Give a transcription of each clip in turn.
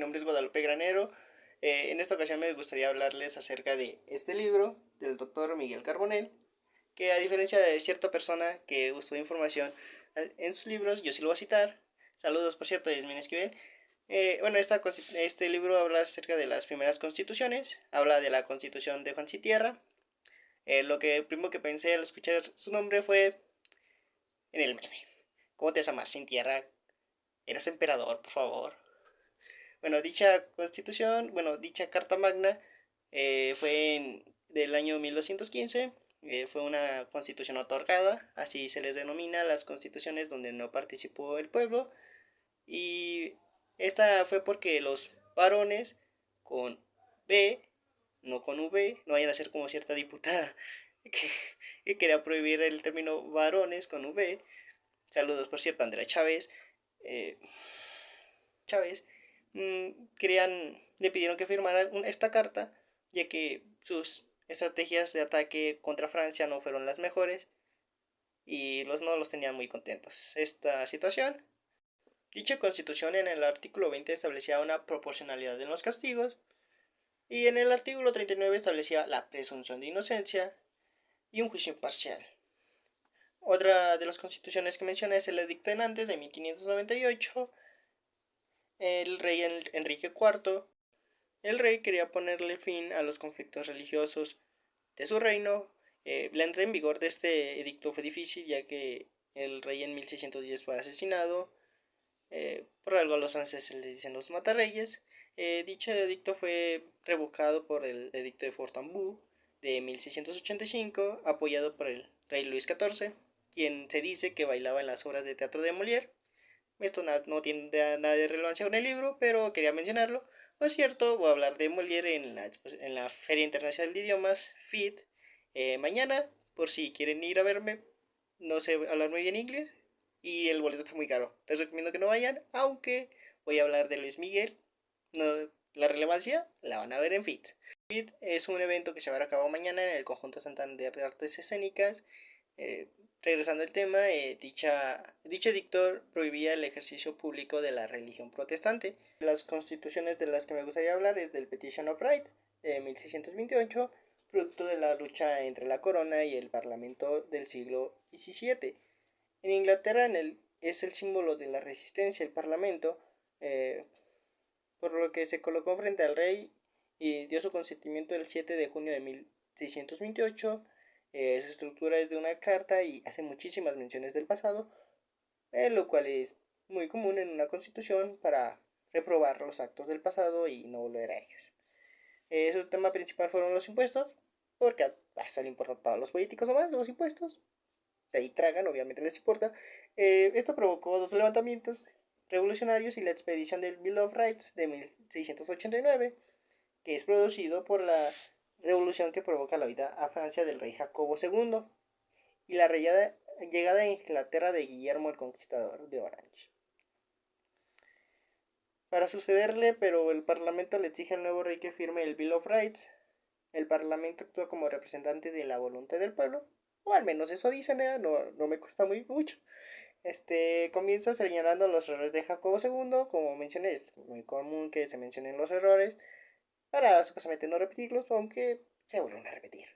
nombre es Guadalupe Granero. En esta ocasión me gustaría hablarles acerca de este libro del doctor Miguel Carbonell, que a diferencia de cierta persona que usó información en sus libros, yo sí lo voy a citar. Saludos, por cierto, Yasmin Esquivel. Bueno, este libro habla acerca de las primeras constituciones, habla de la constitución de Juan Citierra. Lo que primero que pensé al escuchar su nombre fue en el meme. ¿Cómo te vas a amar sin tierra? Eras emperador, por favor. Bueno, dicha Carta Magna del año 1215. Fue una constitución otorgada, así se les denomina las constituciones donde no participó el pueblo. Y esta fue porque los varones con B, no con V, no vayan a ser como cierta diputada que quería prohibir el término varones con V. Saludos, por cierto, Andrea Chávez. Eh, Chávez, le pidieron que firmara esta carta, ya que sus estrategias de ataque contra Francia no fueron las mejores y no los tenían muy contentos. Esta situación, dicha constitución en el artículo 20 establecía una proporcionalidad en los castigos y en el artículo 39 establecía la presunción de inocencia y un juicio imparcial. Otra de las constituciones que menciona es el Edicto de Nantes de 1598. El rey Enrique IV, el rey quería ponerle fin a los conflictos religiosos de su reino. La entrada en vigor de este edicto fue difícil, ya que el rey en 1610 fue asesinado. Por algo a los franceses les dicen los matarreyes. Dicho edicto fue revocado por el edicto de Fontainebleau de 1685, apoyado por el rey Luis XIV, quien se dice que bailaba en las obras de teatro de Molière. Esto no tiene nada de relevancia con el libro, pero quería mencionarlo. Por cierto, voy a hablar de Molière en la Feria Internacional de Idiomas, FIT, mañana, por si quieren ir a verme. No sé hablar muy bien inglés y el boleto está muy caro. Les recomiendo que no vayan, aunque voy a hablar de Luis Miguel. No, la relevancia la van a ver en FIT. FIT es un evento que se va a llevar a cabo mañana en el Conjunto Santander de Artes Escénicas. Eh, Regresando al tema, dicho edicto prohibía el ejercicio público de la religión protestante. Las constituciones de las que me gustaría hablar es del Petition of Right de 1628, producto de la lucha entre la corona y el parlamento del siglo XVII. En Inglaterra es el símbolo de la resistencia el parlamento, por lo que se colocó frente al rey y dio su consentimiento el 7 de junio de 1628. Su estructura es de una carta y hace muchísimas menciones del pasado, lo cual es muy común en una constitución para reprobar los actos del pasado y no volver a ellos. Su tema principal fueron los impuestos, porque a eso le importa a todos los políticos o más los impuestos. De ahí tragan, obviamente les importa. Esto provocó dos levantamientos revolucionarios y la expedición del Bill of Rights de 1689, que es producido por la revolución que provoca la huida a Francia del rey Jacobo II y la llegada a Inglaterra de Guillermo el Conquistador de Orange. Para sucederle, pero el Parlamento le exige al nuevo rey que firme el Bill of Rights. El Parlamento actúa como representante de la voluntad del pueblo, o al menos eso dicen, no me cuesta mucho. Comienza señalando los errores de Jacobo II, como mencioné, es muy común que se mencionen los errores, para supuestamente no repetirlos, aunque se vuelven a repetir.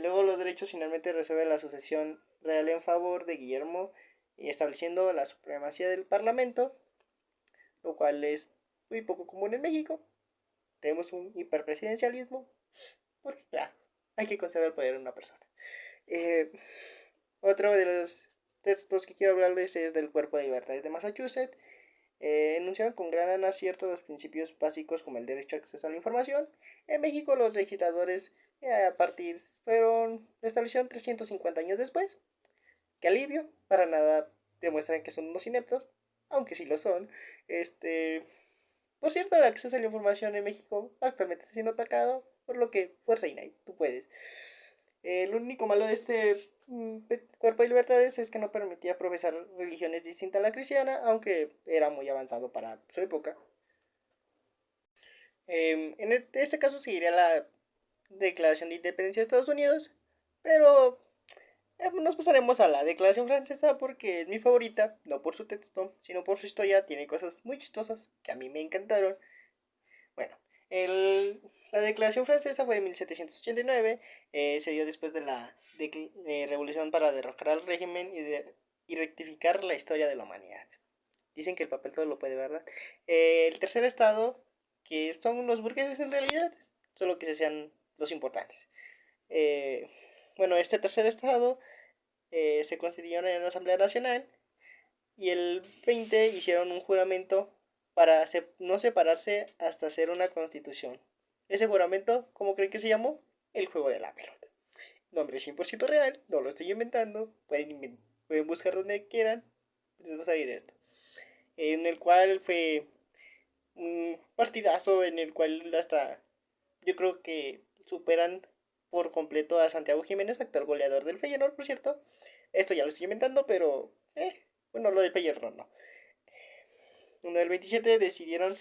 Luego los derechos finalmente resuelve la sucesión real en favor de Guillermo y estableciendo la supremacía del Parlamento, lo cual es muy poco común en México. Tenemos un hiperpresidencialismo, porque claro, hay que conservar el poder en una persona. Otro de los textos que quiero hablarles es del Cuerpo de Libertades de Massachusetts. Enunciaban con gran acierto los principios básicos como el derecho a acceso a la información. En México los legisladores lo establecieron 350 años después. Qué alivio, para nada demuestran que son unos ineptos, aunque sí lo son. Por cierto, el acceso a la información en México actualmente está siendo atacado, por lo que fuerza INAI, tú puedes. Lo único malo de este Cuerpo de Libertades es que no permitía profesar religiones distintas a la cristiana, aunque era muy avanzado para su época. En caso seguiría la Declaración de Independencia de Estados Unidos, pero Nos pasaremos a la Declaración Francesa porque es mi favorita, no por su texto, sino por su historia. Tiene cosas muy chistosas que a mí me encantaron. Bueno, el, la Declaración Francesa fue de 1789, se dio después de la revolución para derrocar al régimen y rectificar la historia de la humanidad. Dicen que el papel todo lo puede, ¿verdad? El tercer estado, que son los burgueses en realidad, solo que se sean los importantes. Eh, bueno, este tercer estado se constituyeron en la Asamblea Nacional y el 20 hicieron un juramento para no separarse hasta hacer una constitución. Ese juramento, ¿cómo creen que se llamó? El juego de la pelota. Nombre 100% real, no lo estoy inventando, pueden buscar donde quieran, entonces a saber esto. En el cual fue un partidazo en el cual hasta yo creo que superan por completo a Santiago Jiménez, actual goleador del Feyenoord, por cierto. Esto ya lo estoy inventando, pero bueno, lo del Feyenoord no. En el 27 decidieron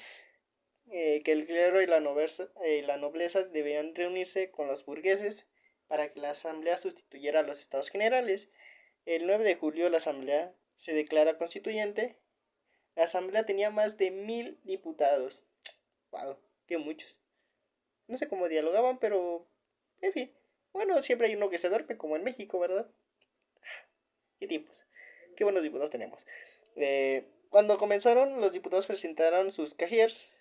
que el clero y la nobleza debían reunirse con los burgueses para que la asamblea sustituyera a los estados generales. El 9 de julio la asamblea se declara constituyente. La asamblea tenía más de 1000 diputados. Wow, qué muchos. No sé cómo dialogaban, pero en fin. Bueno, siempre hay uno que se duerme, como en México, ¿verdad? Qué tiempos. Qué buenos diputados tenemos. Cuando comenzaron, los diputados presentaron sus cahiers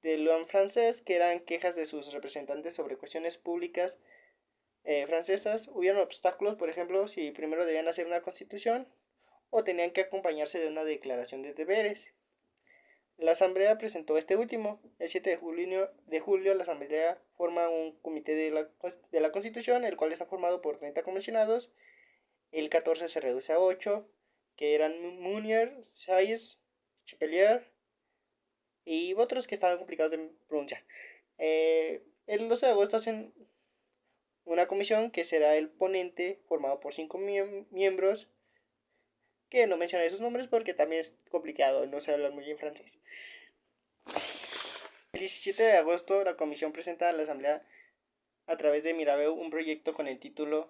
de loi francés, que eran quejas de sus representantes sobre cuestiones públicas francesas. Hubieron obstáculos, por ejemplo, si primero debían hacer una constitución o tenían que acompañarse de una declaración de deberes. La asamblea presentó este último. El 7 de julio la asamblea forma un comité de la constitución, el cual está formado por 30 comisionados. El 14 se reduce a 8, que eran Munier, Sayes, Chapelier y otros que estaban complicados de pronunciar. El 12 de agosto hacen una comisión que será el ponente, formado por 5 miembros, que no mencionaré sus nombres porque también es complicado, no se habla muy bien francés. El 17 de agosto la comisión presenta a la asamblea a través de Mirabeau un proyecto con el título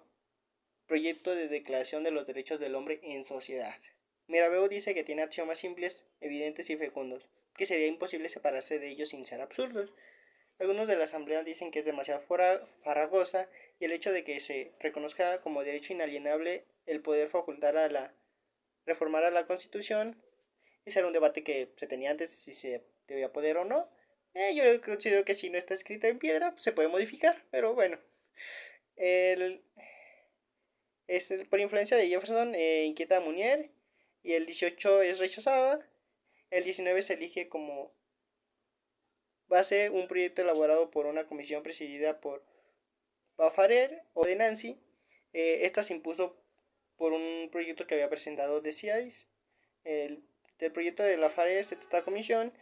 Proyecto de Declaración de los Derechos del Hombre en Sociedad. Mirabeau dice que tiene axiomas simples, evidentes y fecundos, que sería imposible separarse de ellos sin ser absurdos. Algunos de la asamblea dicen que es demasiado farragosa y el hecho de que se reconozca como derecho inalienable el poder facultar a reformar a la Constitución. Ese era un debate que se tenía antes si se debía poder o no. Yo considero que si no está escrito en piedra, pues se puede modificar, pero bueno. El, por influencia de Jefferson inquieta a Munier y el 18 es rechazada. El 19 se elige como base un proyecto elaborado por una comisión presidida por Bafarer o de Nancy. Esta se impuso por un proyecto que había presentado Deciais. Del proyecto de Lafarer, esta comisión,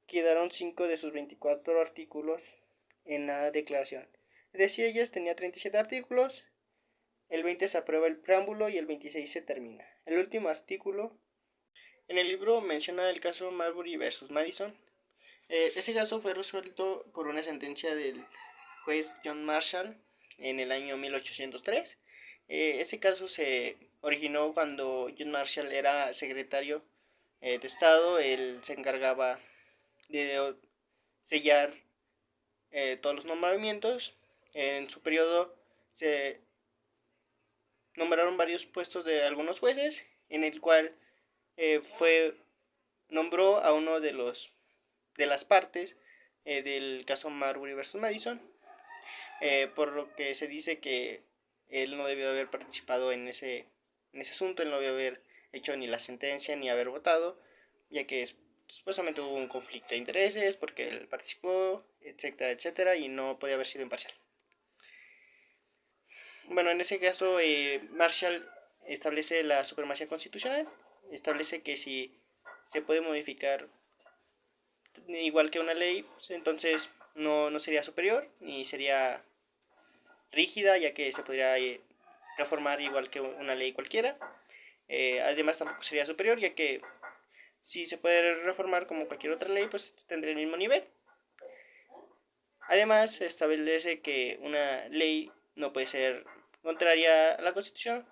quedaron 5 de sus 24 artículos en la declaración. Deciais tenía 37 artículos. El 20 se aprueba el preámbulo y el 26 se termina. El último artículo en el libro menciona el caso Marbury versus Madison. Ese caso fue resuelto por una sentencia del juez John Marshall en el año 1803. Ese caso se originó cuando John Marshall era secretario de Estado. Él se encargaba de sellar todos los nombramientos. En su periodo se nombraron varios puestos de algunos jueces, en el cual nombró a uno de las partes del caso Marbury versus Madison, por lo que se dice que él no debió haber participado en ese asunto. Él no debió haber hecho ni la sentencia ni haber votado, ya que supuestamente hubo un conflicto de intereses porque él participó, etcétera, etcétera, y no podía haber sido imparcial. Bueno, en ese caso, Marshall establece la supremacía constitucional, establece que si se puede modificar igual que una ley, pues, entonces no sería superior ni sería rígida, ya que se podría reformar igual que una ley cualquiera. Además tampoco sería superior, ya que si se puede reformar como cualquier otra ley, pues tendría el mismo nivel. Además, se establece que una ley no puede ser contraria a la Constitución,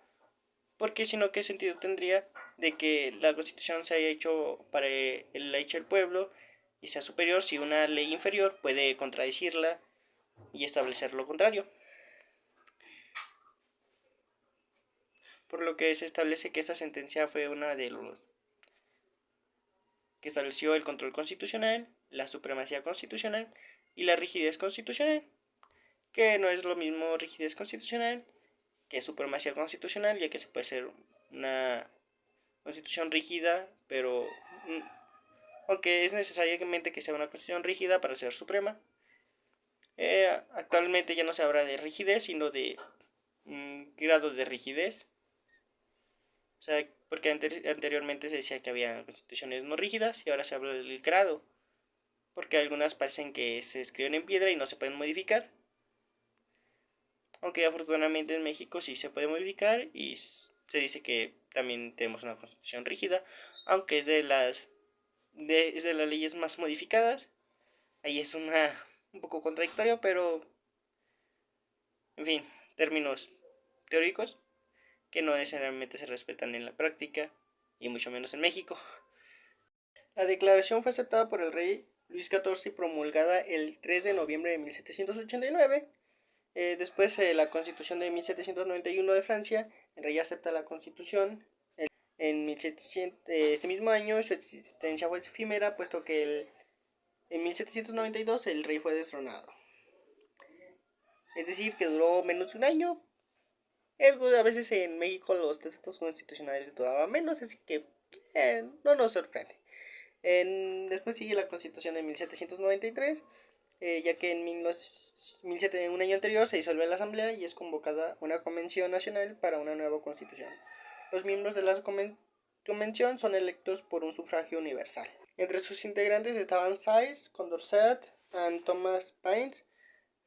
porque si no, ¿qué sentido tendría de que la Constitución se haya hecho para el pueblo y sea superior si una ley inferior puede contradecirla y establecer lo contrario? Por lo que se establece que esta sentencia fue una de los que estableció el control constitucional, la supremacía constitucional y la rigidez constitucional, que no es lo mismo rigidez constitucional que supremacía constitucional, ya que se puede ser una constitución rígida, pero aunque es necesariamente que sea una constitución rígida para ser suprema. Actualmente ya no se habla de rigidez, sino de grado de rigidez. O sea, porque anteriormente se decía que había constituciones no rígidas y ahora se habla del grado, porque algunas parecen que se escriben en piedra y no se pueden modificar. Aunque afortunadamente en México sí se puede modificar y se dice que también tenemos una constitución rígida, aunque es de las leyes más modificadas. Ahí es un poco contradictorio, pero en fin, términos teóricos que no necesariamente se respetan en la práctica y mucho menos en México. La declaración fue aceptada por el rey Luis XIV y promulgada el 3 de noviembre de 1789. Después la Constitución de 1791 de Francia, el rey acepta la Constitución. En 1700, este mismo año su existencia fue efímera, puesto que en 1792 el rey fue destronado. Es decir, que duró menos de un año. A veces en México los textos constitucionales duraban menos, así que no nos sorprende. Después sigue la Constitución de 1793, ya que en un año anterior se disuelve la Asamblea y es convocada una Convención Nacional para una nueva Constitución. Los miembros de la Convención son electos por un sufragio universal. Entre sus integrantes estaban Sykes, Condorcet y Thomas Paine.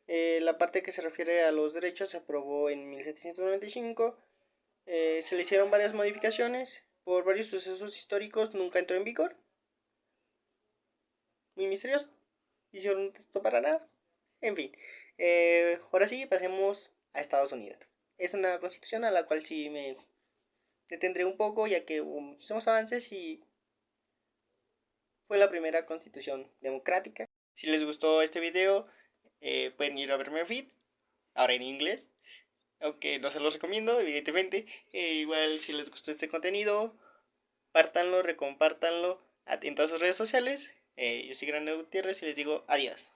La parte que se refiere a los derechos se aprobó en 1795. Se le hicieron varias modificaciones. Por varios sucesos históricos nunca entró en vigor. Muy misterioso. Hicieron un texto para nada. En fin. Ahora sí, pasemos a Estados Unidos. Es una constitución a la cual sí me detendré un poco, ya que hubo muchísimos avances y fue la primera constitución democrática. Si les gustó este video, pueden ir a verme en feed, ahora en inglés, aunque no se los recomiendo, evidentemente. Igual si les gustó este contenido, pártanlo, recompártanlo en todas sus redes sociales. Yo soy Grande Gutiérrez y les digo adiós.